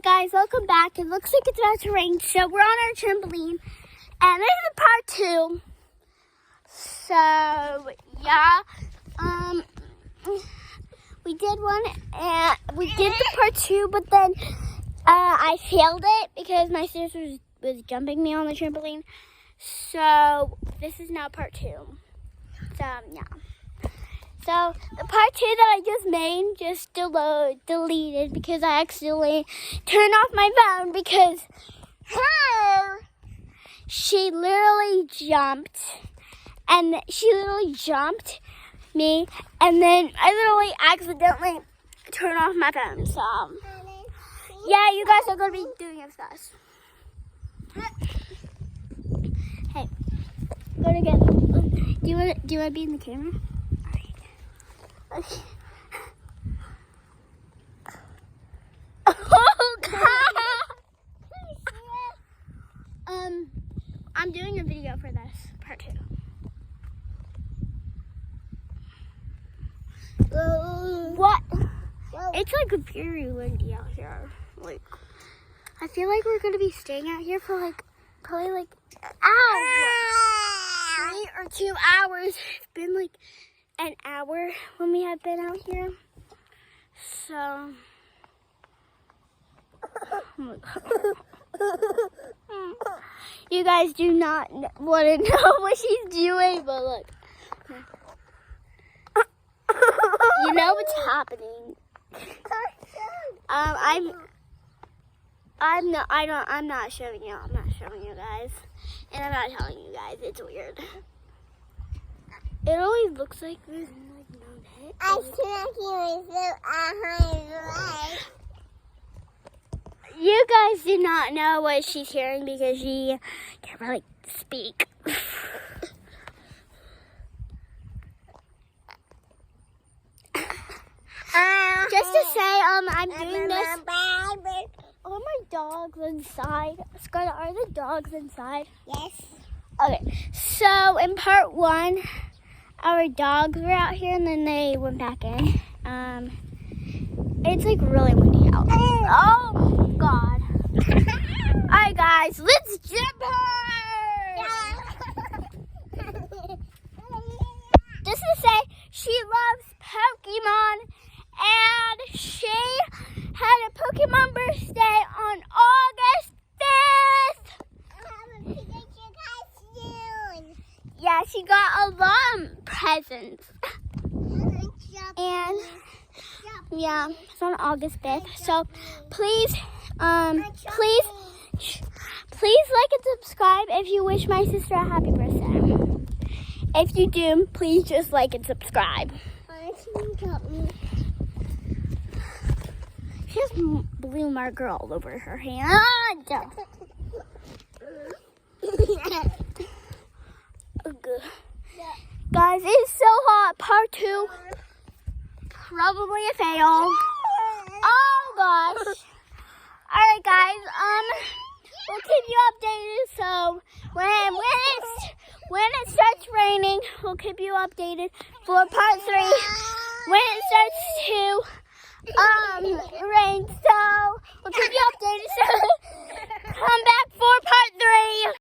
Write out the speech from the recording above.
Guys, welcome back. It looks like it's about to rain, so we're on our trampoline, and this is part 2. So yeah, we did one, and we did the part 2, but then I failed it because my sister was jumping me on the trampoline. So this is now part 2. So yeah. So the part 2 that I just made just deleted because I accidentally turned off my phone because she literally jumped me, and then I literally accidentally turned off my phone. So yeah, you guys are gonna be doing it fast. Hey, go together. Do you want to be in the camera? Okay. Oh God! I'm doing a video for this part 2. What? It's like very windy out here. Like, I feel like we're gonna be staying out here for probably an hour, 3 or 2 hours. It's been like an hour when we have been out here. So you guys do not want to know what she's doing, but look. You know what's happening. I'm not showing you. I'm not showing you guys. And I'm not telling you guys. It's weird. It always looks like there's no hit. You guys do not know what she's hearing because she can't really speak. Just to say, I'm doing this. Are my dogs inside? Scarlett, are the dogs inside? Yes. Okay, so in part 1, our dogs were out here and then they went back in. It's like really windy out. Oh God. Alright guys, let's jump her! Just to say, she loves Pokemon and she had a Pokemon birthday on August 5th! Yeah, she got a lot of presents. And yeah, it's on August 5th. So please like and subscribe if you wish my sister a happy birthday. If you do, please just like and subscribe. She has blue marker all over her hand. Guys, it's so hot. Part 2, probably a fail. Oh gosh. Alright guys, we'll keep you updated. So when it starts raining, we'll keep you updated for part 3. When it starts to rain, so we'll keep you updated. So come back for part 3.